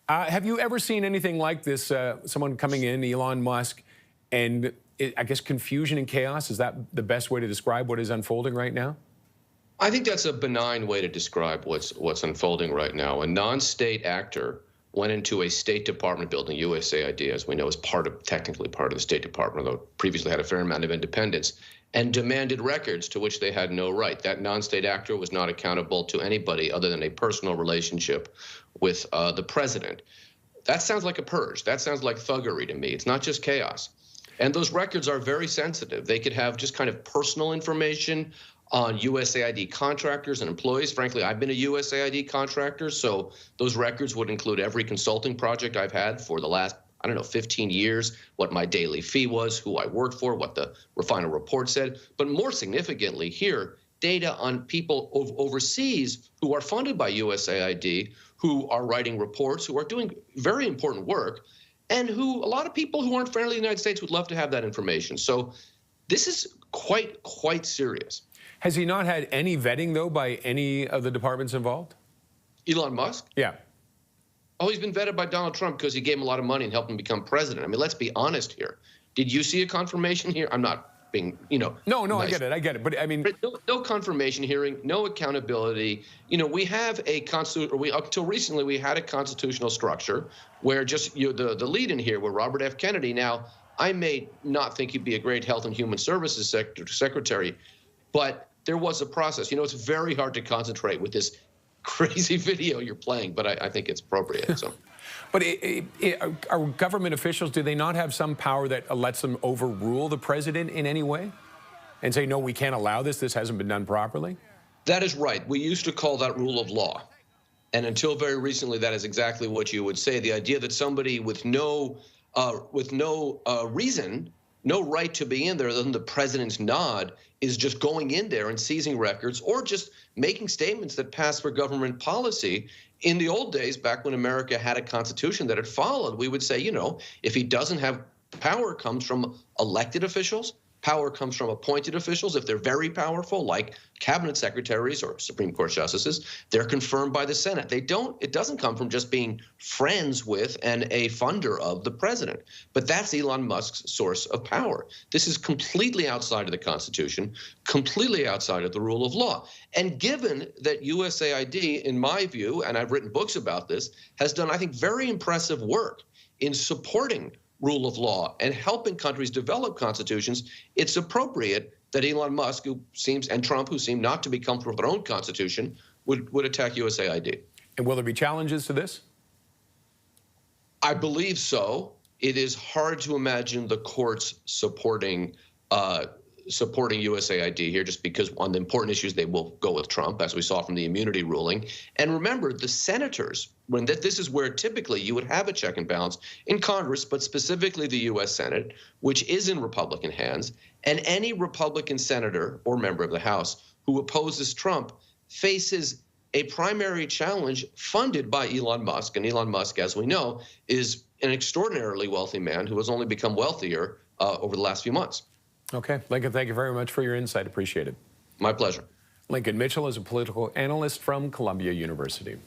Have you ever seen anything like this? Someone coming in, Elon Musk, and I guess confusion and chaos, is that the best way to describe what is unfolding right now? I think that's a benign way to describe what's unfolding right now. A non-state actor went into a State Department building, USAID, as we know, is technically part of the State Department, although previously had a fair amount of independence, and demanded records to which they had no right. That non-state actor was not accountable to anybody other than a personal relationship with the president. That sounds like a purge. That sounds like thuggery to me. It's not just chaos. And those records are very sensitive. They could have just kind of personal information on USAID contractors and employees. Frankly, I've been a USAID contractor, so those records would include every consulting project I've had for the last, I don't know, 15 years, what my daily fee was, who I worked for, what the final report said. But more significantly here, data on people overseas who are funded by USAID, who are writing reports, who are doing very important work, and who a lot of people who aren't friendly to the United States would love to have that information. So this is quite serious. Has he not had any vetting, though, by any of the departments involved? Elon Musk? Yeah. Oh, he's been vetted by Donald Trump because he gave him a lot of money and helped him become president. I mean, let's be honest here. Did you see a confirmation here? I'm not being, No, nice. I get it. But I mean, no confirmation hearing, no accountability. We have a until recently we had a constitutional structure where just the lead in here were Robert F. Kennedy. Now, I may not think he'd be a great Health and Human Services secretary, but there was a process. It's very hard to concentrate with this crazy video you're playing, but I think it's appropriate. So. But are government officials, do they not have some power that lets them overrule the president in any way and say, no, we can't allow this, this hasn't been done properly? That is right. We used to call that rule of law. And until very recently, that is exactly what you would say. The idea that somebody with no reason, no right to be in there other than the president's nod, is just going in there and seizing records or just making statements that pass for government policy. In the old days, back when America had a constitution that it followed, we would say, if he doesn't have power, comes from elected officials. Power comes from appointed officials. If they're very powerful, like cabinet secretaries or Supreme Court justices, they're confirmed by the Senate. It doesn't come from just being friends with and a funder of the president. But that's Elon Musk's source of power. This is completely outside of the Constitution, completely outside of the rule of law. And given that USAID, in my view, and I've written books about this, has done, I think, very impressive work in supporting rule of law and helping countries develop constitutions, it's appropriate that Elon Musk, and Trump, who seem not to be comfortable with their own constitution, would attack USAID. And will there be challenges to this? I believe so. It is hard to imagine the courts supporting USAID here, just because on the important issues they will go with Trump, as we saw from the immunity ruling. And remember, the senators, this is where typically you would have a check and balance in Congress, but specifically the U.S. Senate, which is in Republican hands, and any Republican senator or member of the House who opposes Trump faces a primary challenge funded by Elon Musk. And Elon Musk, as we know, is an extraordinarily wealthy man who has only become wealthier over the last few months. Okay. Lincoln, thank you very much for your insight. Appreciate it. My pleasure. Lincoln Mitchell is a political analyst from Columbia University.